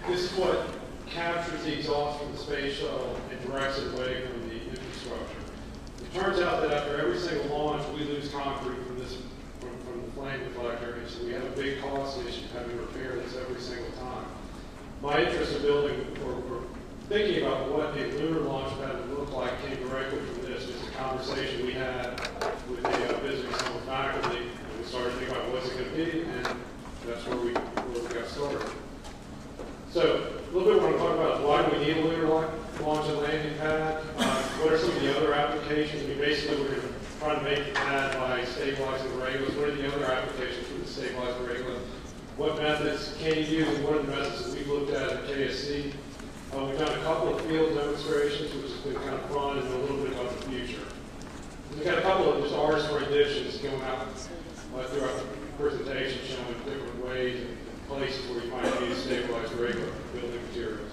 This is what captures the exhaust from the space shuttle and directs it away from the infrastructure. It turns out that after every single launch, we lose concrete from the flame deflector, and so we have a big cost issue having to repair this every single time. My interest in building or thinking about what a lunar launch pad would look like came directly from this. Just a conversation we had with the visiting summer faculty, and we started thinking about what's it going to be, and that's where we got started. So a little bit what I'm talking about is why do we need a lunar launch and landing pad? What are some of the other applications? I mean, basically we're going to try to make the pad by stabilizing the regolith. What are the other applications for the stabilized regolith? What methods can you use, and what are the methods that we've looked at KSC? We've done a couple of field demonstrations, which has been kind of fun, and a little bit about the future. We've got a couple of just artist renditions going out throughout the presentation showing different ways and places where you might use stabilized regolith building materials.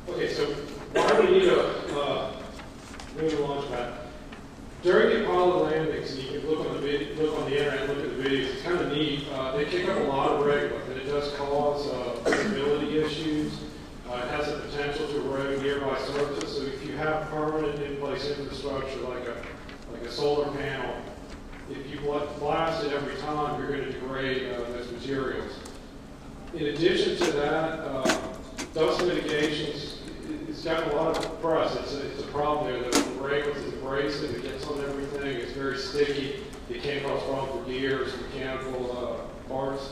Okay, so why do we need a lunar launch pad? During the Apollo landings, and you can look on the internet and look at the videos, it's kind of neat. They kick up a lot of regolith, and it does cause stability issues. It has the potential to erode nearby surfaces. So if you have permanent in-place infrastructure like a solar panel, if you blast it every time, you're going to degrade those materials. In addition to that, dust mitigations, it's gotten a lot of press. It's a problem there. The regolith is abrasive. It gets on everything. It's very sticky. It can't cause problems for gears, mechanical parts.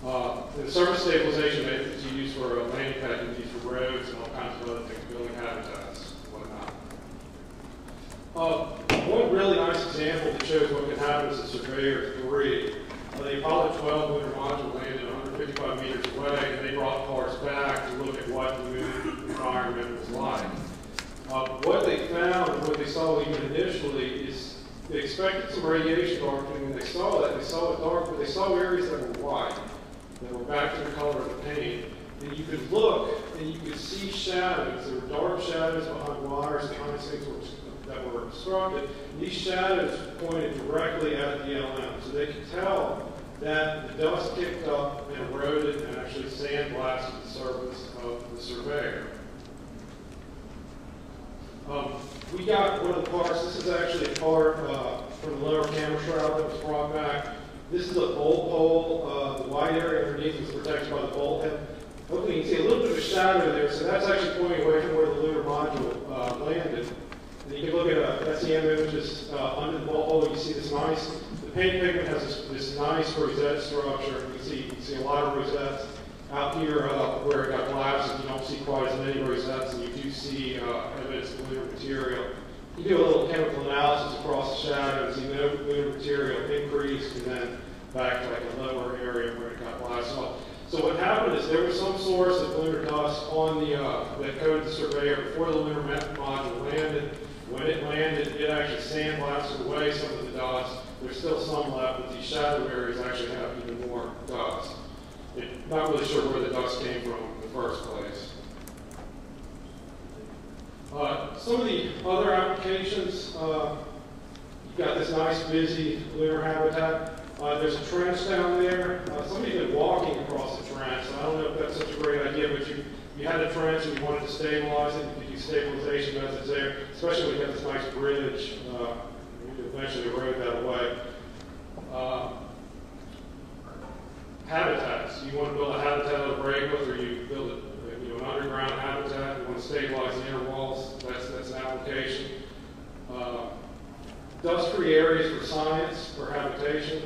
The surface stabilization methods you use for a landing pad you can use for roads and all kinds of other things, building habitats and whatnot. One really nice example that shows what can happen is the Surveyor 3. The Apollo 12 lunar module landed 155 meters away, and they brought cars back to look at what the moon environment was like. What they found, and what they saw even initially, is they expected some radiation darkening, and they saw that. They saw it dark, but they saw areas that were white, that were back to the color of the paint. And you could look, and you could see shadows. There were dark shadows behind wires, behind things that were obstructed. These shadows pointed directly at the LM, so they could tell that the dust kicked up and eroded and actually sandblasted the surface of the Surveyor. We got one of the parts. This is actually a part from the lower camera shroud that was brought back. This is a bolt hole. The white area underneath is protected by the bolt head. Hopefully you can see a little bit of a shadow there, so that's actually pointing away from where the lunar module landed. And you can look at SEM images under the bolt hole. You see this nice, the paint pigment has this nice rosette structure. You can see a lot of rosettes. Out here where it got blasted, you don't see quite as many rosettes, and you do see evidence of lunar material. You do a little chemical analysis across the shadow and see no lunar material increased, and then back to like a lower area where it got blasted off. So what happened is there was some source of lunar dust on the that coated the Surveyor before the lunar module landed. When it landed, it actually sandblasted away some of the dust. There's still some left, but these shadow areas actually have even more dust. Not really sure where the dust came from in the first place. Some of the other applications, you've got this nice busy lunar habitat. There's a trench down there. Somebody's been walking across the trench, so I don't know if that's such a great idea, but you had a trench and you wanted to stabilize it. You could use stabilization methods there, especially when you got this nice bridge. You could eventually erode that away. Habitats. You want to build a habitat out of regolith, or you build and stabilize the inner walls. That's an application. Dust-free areas for science, for habitation.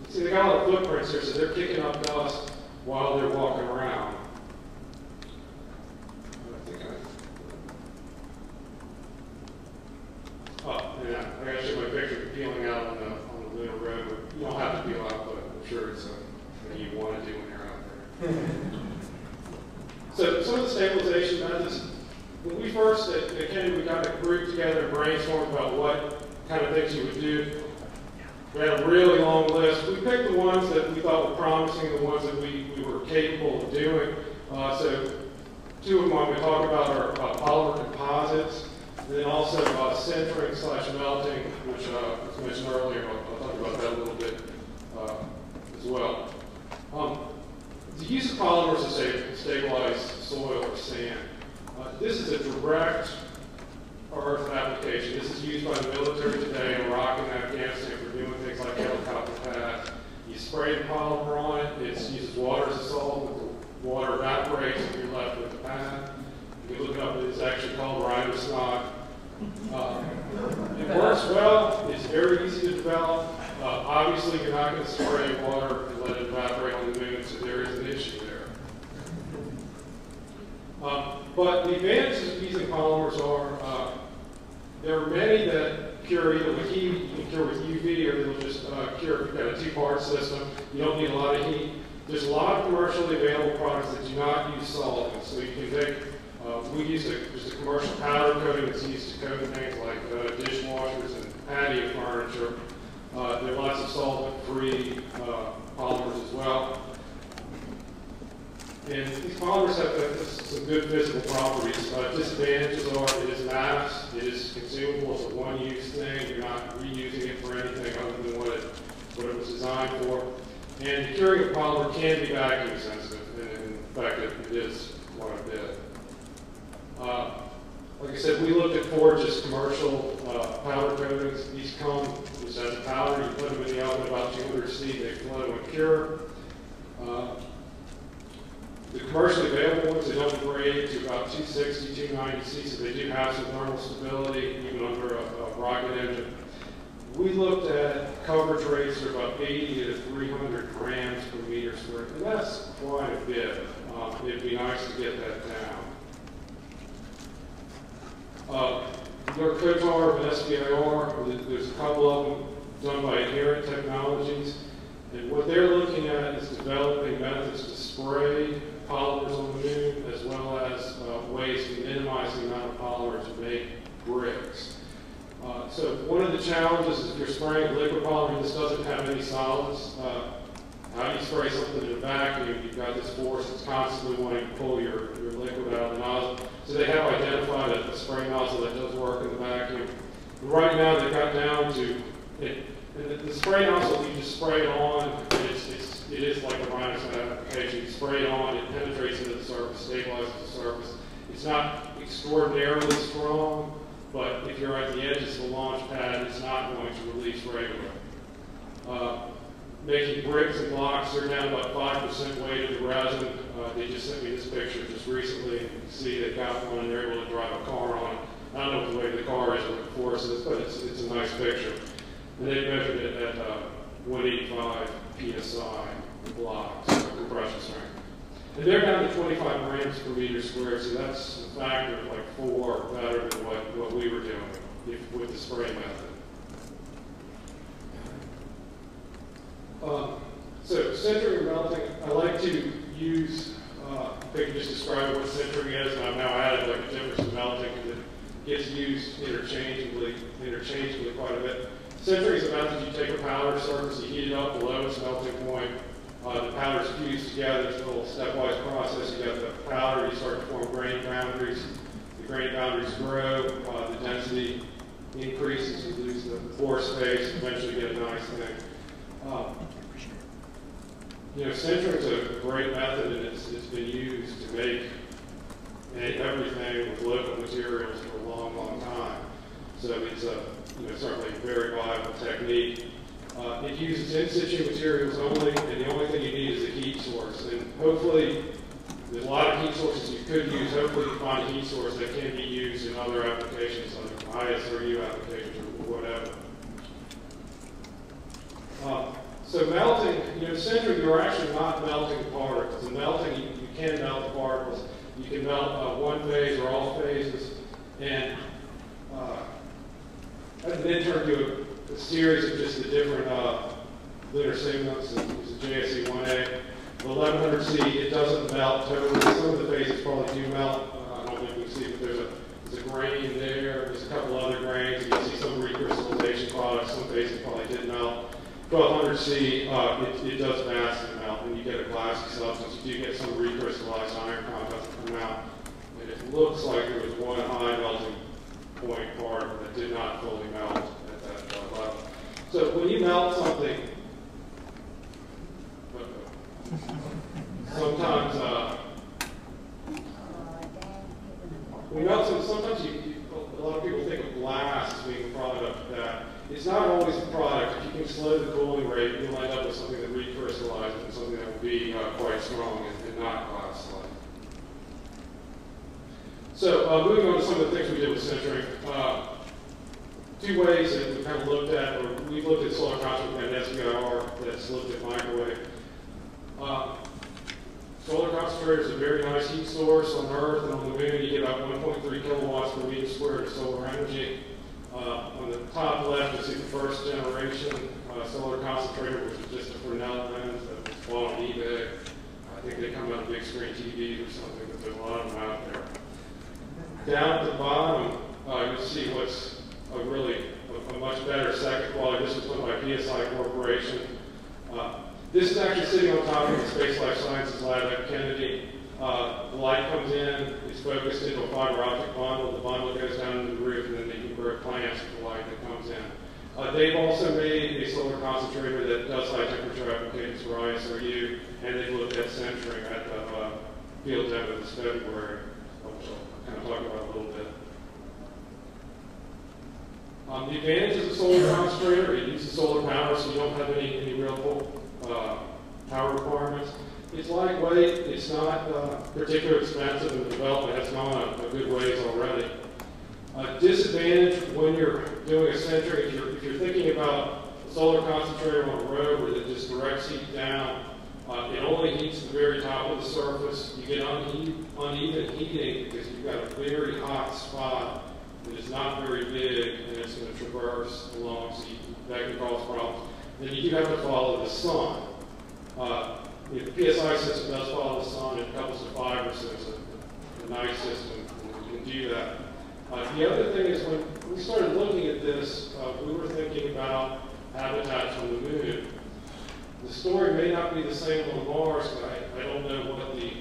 See, they got a lot of footprints here, so they're kicking up dust while they're walking around. Yeah, I gotta show my picture of peeling out on the Lunar Road, but you don't have to peel out, but I'm sure it's something you want to do when you're out there. So some of the stabilization methods, when we first at Kennedy, we got a group together and brainstormed about what kind of things you would do. We had a really long list. We picked the ones that we thought were promising, the ones that we were capable of doing. So two of them I'm going to talk about are polymer composites, and then also sintering/melting, which was mentioned earlier. I'll talk about that a little bit as well. The use of polymers to stabilize soil or sand. This is a direct earth application. This is used by the military today in Iraq and Afghanistan for doing things like helicopter pads. You spray the polymer on it. It uses water as a solvent. The water evaporates and you're left with the pad. You can look it up. It's actually called ribosnot. It works well. It's very easy to develop. Obviously, you're not going to spray water and let it evaporate on the moon, so there is an issue there. But the advantages of using polymers are, there are many that cure either with heat, you can cure with UV, or they'll just cure if you've got a two-part system. You don't need a lot of heat. There's a lot of commercially available products that do not use solvents. So you can take, we use just a commercial powder coating that's used to coat things like dishwashers and patio furniture. There are lots of solvent-free polymers as well. And these polymers have some good physical properties. Disadvantages are it is mass, it is consumable, it's a one-use thing, you're not reusing it for anything other than what it was designed for. And curing a polymer can be vacuum sensitive, and in fact it is quite a bit. Like I said, we looked at 4 just commercial powder coatings. These come just as a powder, you put them in the oven about 200 C, they flow and cure. The commercially available ones, they don't degrade to about 260, 290 C, so they do have some thermal stability even under a rocket engine. We looked at coverage rates that are about 80 to 300 grams per meter squared, and that's quite a bit. It'd be nice to get that down. Your Cotar and SBIR, there's a couple of them done by Inherent Technologies, and what they're looking at is developing methods to spray polymers on the moon, as well as ways to minimize the amount of polymer to make bricks. So one of the challenges is if you're spraying liquid polymer, this doesn't have any solids. How do you spray something in a vacuum? You've got this force that's constantly wanting to pull your liquid out of the nozzle. So they have identified a spray nozzle that does work in the vacuum. And right now they've got down to, the spray nozzle, you just spray it on, and it is like a ribosnot application. You spray it on, it penetrates into the surface, stabilizes the surface. It's not extraordinarily strong, but if you're at the edges of the launch pad, it's not going to release regularly. Making bricks and blocks, they're down about 5% weight of the resin. They just sent me this picture just recently. You can see they've got one and they're able to drive a car on it. I don't know what the weight of the car is or what the force is, but it's a nice picture. And they measured it at 185 PSI blocks, compression strength. And they're down to 25 grams per meter squared, so that's a factor of like 4 better than what we were doing with the spray method. So sintering and melting, I like to use, if I can just describe what sintering is, and I've now added like a difference in melting because it gets used interchangeably quite a bit. Sintering is a method you take a powder surface, you heat it up below its melting point, the powder's fused together. It's a little stepwise process. You got the powder, you start to form grain boundaries. The grain boundaries grow, the density increases, you lose the pore space, eventually get a nice thing. Sintering is a great method, and it's been used to make everything with local materials for a long, long time. So it's certainly a very viable technique. It uses in-situ materials only, and the only thing you need is a heat source. And hopefully, there's a lot of heat sources you could use, hopefully you find a heat source that can be used in other applications, like ISRU applications or whatever. So melting, sintering, you're actually not melting particles. In melting, you can melt the particles. You can melt one phase or all phases, and then turn to a series of just the different lunar segments. It's a JSE 1A. The 1100C, it doesn't melt totally. Some of the phases probably do melt. I don't think we can see, but there's a grain there. There's a couple other grains. You can see some recrystallization products. Some phases probably did melt. 1200C, it does massively melt, and you get a glassy substance. You do get some recrystallized iron compounds that come out, and it looks like there was one high melting point particle that did not fully melt at that level. So when you melt something, sometimes we melt some. Sometimes a lot of people think of glass as being a product of that. It's not always a product. If you can slow the cooling rate, you'll end up with something that recrystallizes and something that will be quite strong and not glass-like. So moving on to some of the things we did with sintering. Two ways that we kind of looked at, or we've looked at solar concentrator and SBIR that's looked at microwave. Solar concentrator is a very nice heat source on Earth, and on the Moon you get about 1.3 kilowatts per meter squared of solar energy. On the top left, you see the first generation solar concentrator, which is just a Fresnel lens that was bought on eBay. I think they come out of big screen TVs or something, but there's a lot of them out there. Down at the bottom, you'll see what's a much better second quality. This was done by PSI Corporation. This is actually sitting on top of the Space Life Sciences Lab at Kennedy. The light comes in, it's focused into a fiber optic bundle. The bundle goes down into the roof, and then they can grow plants with the light that comes in. They've also made a solar concentrator that does high temperature applications for ISRU, and they've looked at sintering at the field demo this February, which I'll kind of talk about a little bit. The advantages of solar concentrator: it uses solar power, so you don't have any real power requirements. It's lightweight, it's not particularly expensive, and the development has gone a good ways already. Disadvantage when you're doing a sintering, if you're thinking about a solar concentrator on a rover that just directs heat down, it only heats the very top of the surface. You get uneven heating because you've got a very hot spot that is not very big, and it's going to traverse along, so that can cause problems. Then you do have to follow the sun. The PSI system does follow the sun. It couples to fiber, so it's a nice system, and you can do that. The other thing is when we started looking at this, we were thinking about habitats on the Moon. The story may not be the same on Mars, but I don't know what the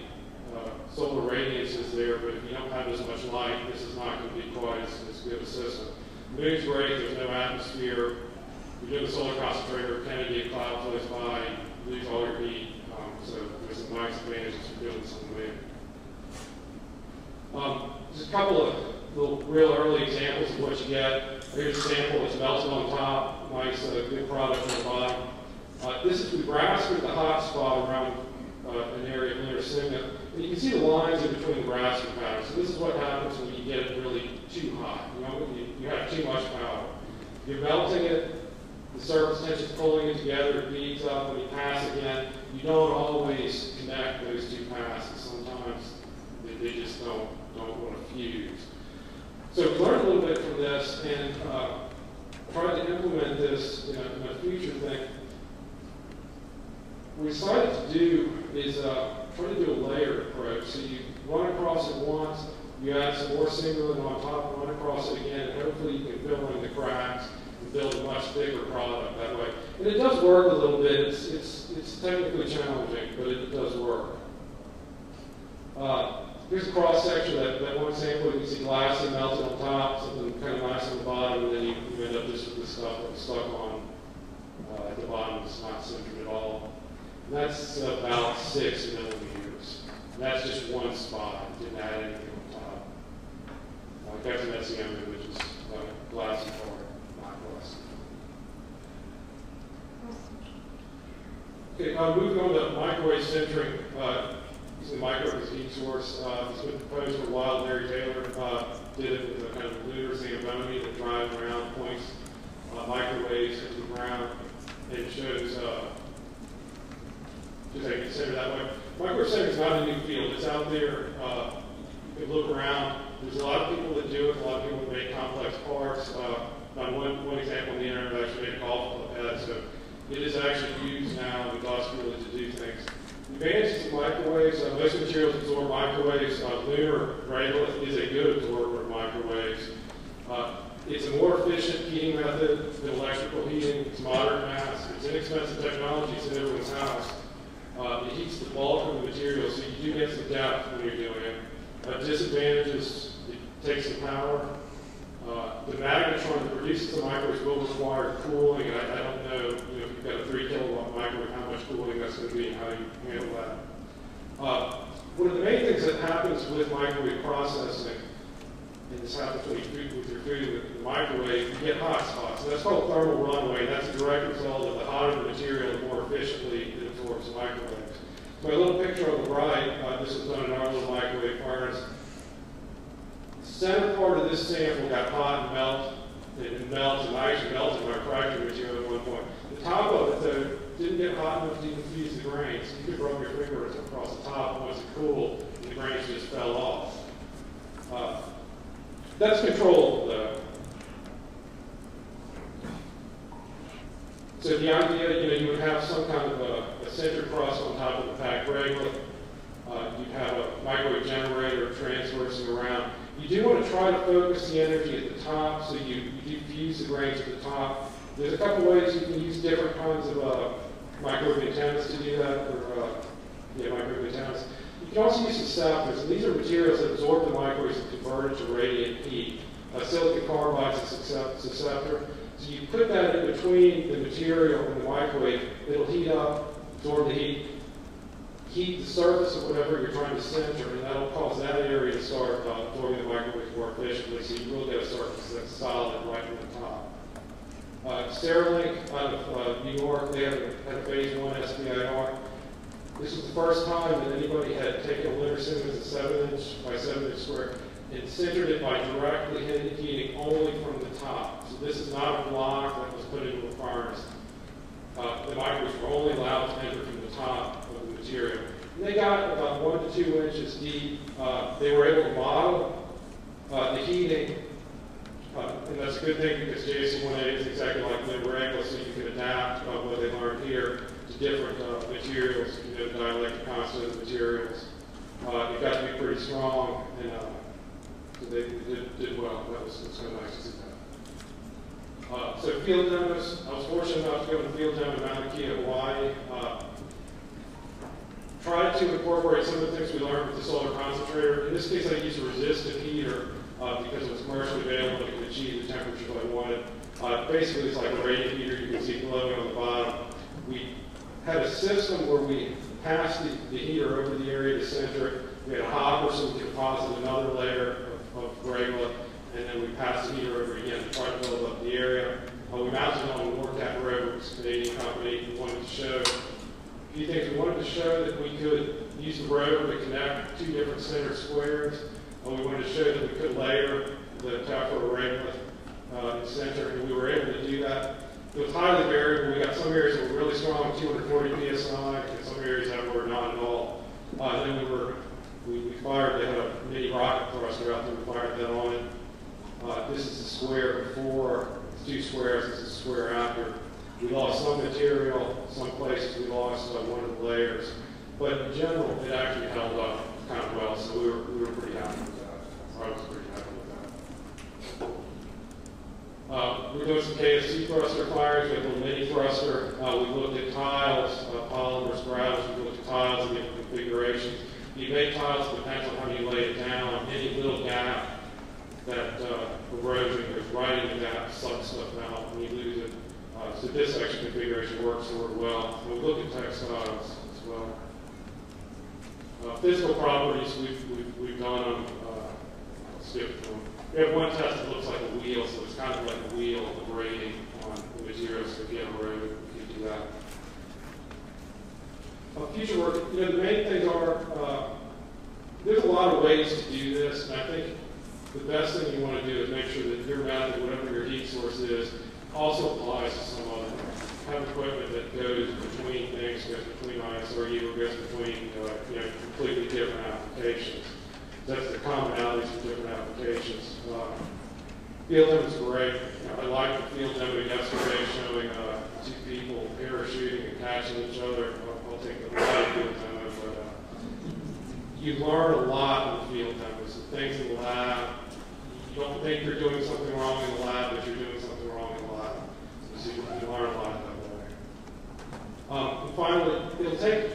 solar radiance is there, but if you don't have as much light, this is not going to be quite as good a system. The Moon's great, there's no atmosphere. You're doing a solar concentrator, Kennedy, a cloud flows by, you lose all your heat. So there's some nice advantages for doing this on the Moon. Just a couple of little real early examples of what you get. Here's a sample that's melted on top, nice good product on the bottom. This is, we braskered the hot spot around an area of lunar signet. And you can see the lines in between the brasking patterns. So this is what happens when you get it really too hot. You have too much power. You're melting it, the surface tension's pulling it together, it beads up, when you pass again, you don't always connect those two passes. Sometimes they just don't want to fuse. So we learned a little bit from this and tried to implement this in a future thing. What we decided to do is try to do a layered approach. So you run across it once, you add some more signaling on top, run across it again, and hopefully you can fill in the cracks and build a much bigger product that way. And it does work a little bit. It's technically challenging, but it does work. Here's a cross section of that one sample. You can see glass and melted on top, something kind of nice on the bottom, and then you end up just with this stuff that's stuck on at the bottom. It's not centered at all. And that's about 6 millimeters. And that's just one spot. Didn't add anything on top. That's an SEM image, which is glassy part, not glass. Okay, moving on to microwave sintering. the micro as heat source. It's been proposed for a while. Larry Taylor did it with a kind of lunar Zamboni that drives around, points microwaves into the ground, and shows, just I consider that way. Microwave sensing is not a new field. It's out there. You can look around. There's a lot of people that do it, a lot of people that make complex parts. On one example on the internet, I actually made a golf club head, so it is actually used now in industrially to do things. The advantages of microwaves, most materials absorb microwaves. Lunar regolith is a good absorber of microwaves. It's a more efficient heating method than electrical heating. It's moderate mass. It's inexpensive technology. It's in everyone's house. It heats the bulk of the material, so you do get some depth when you're doing it. Disadvantages, it takes some power. The magnetron that produces the microwaves will require cooling. I don't know, if you've got a 3 kilowatt microwave, how much cooling that's going to be and how you handle that. One of the main things that happens with microwave processing, and this happens when you're food with the microwave, you get hot spots. So that's called thermal runaway. That's a direct result of the hotter the material, the more efficiently it absorbs the microwaves. My little picture on the right, this was done in our little microwave furnace. The center part of this sample got hot and melts, and I actually melted my fracture material at one point. The top of it, though, didn't get hot enough to even fuse the grains. You could rub your finger across the top, and once it cooled, the grains just fell off. That's controllable, though. So the idea, you would have some kind of a center crust on top of the packed regolith. You'd have a microwave generator transversing around. You do want to try to focus the energy at the top, so you do fuse the grains at the top. There's a couple ways you can use different kinds of microwave antennas to do that, or microwave antennas. You can also use susceptors, and these are materials that absorb the microwaves and convert it to radiant heat. Silicon carbide is a susceptor. So you put that in between the material and the microwave, it'll heat up, absorb the heat the surface of whatever you're trying to center, and that'll cause that area to start absorbing the microwave more efficiently, so you will get a surface that's solid right from the top. Sterling out of New York, they had a phase 1 SBIR. This was the first time that anybody had taken a lunar sim as a 7-inch by 7-inch square and centered it by directly heating only from the top. So this is not a block that was put into a furnace. The microwaves were only allowed to enter from the top of the material. And they got about 1 to 2 inches deep. They were able to model the heating, and that's a good thing because JC1A is exactly like the regolith, so you can adapt what they learned here to different materials, the dielectric constant of the materials. It got to be pretty strong, and so they did well. That was kind of nice to see that. So field demos, I was fortunate enough to go to the field demo in Mauna Kea, Hawaii. Tried to incorporate some of the things we learned with the solar concentrator. In this case, I used a resistive heater because it was commercially available. It could achieve the temperatures I wanted. Basically, it's like a radiant heater you can see glowing on the bottom. We had a system where we passed the heater over the area to center it. We had a hopper so we could deposit another layer of regolith, and then we passed the heater over again to try to build up the area. We mounted it on the Warcap Road, which is a Canadian company. We wanted to show a few things. We wanted to show that we could use the road to connect 2 different center squares. We wanted to show that we could layer the Teflon regolith in the center, and we were able to do that. It was highly variable. We got some areas that were really strong, 240 psi, and some areas that were not at all. And then we fired, they had a mini rocket thruster out there, we fired that on it. This is the square before, it's 2 squares, this is the square after. We lost some material, some places we lost one of the layers. But in general, it actually held up kind of well, so we were pretty happy with that. I was pretty happy with that. We're doing some KFC thruster fires. We have a little mini thruster. We looked at tiles, polymers, gravels. We looked at tiles in different configurations. You make tiles, depends on how you lay it down. Any little gap that erosion goes right into that, sucks stuff out, and you lose it. So this section configuration works sort of well. We look at textiles as well. Physical properties, we've done them. I'll skip through them. We have one test that looks like a wheel, so it's kind of like a wheel abrading on the materials. So if you have a road, you can do that. Future work, the main things are there's a lot of ways to do this, and I think the best thing you want to do is make sure that your method, whatever your heat source is, also applies to some other. Have equipment that goes between things, goes between ISRU, or goes between completely different applications. That's the commonalities of different applications. Field demo is great. I like the field demo yesterday showing two people parachuting and catching each other. I'll take the live field demo, but you learn a lot in the field demos. The things in the lab, you don't think you're doing something wrong in the lab, but you're doing something wrong in the lab. So you learn a lot that way. And finally, it'll take,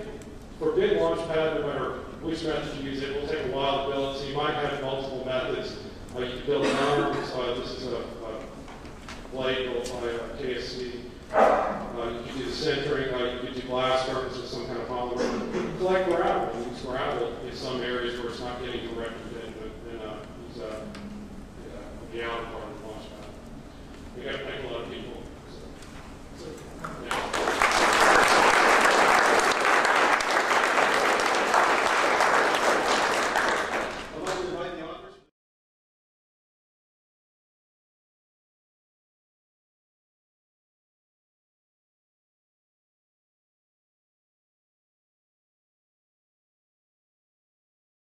for a big launch pad, no matter which method you use, it will take a while to build. So you might have multiple methods. You can build arms. This is a blade built by KSC. You can do the centering. You can do glass curtains with some kind of polymer. Collect gravel. Use gravel in some areas where it's not getting direct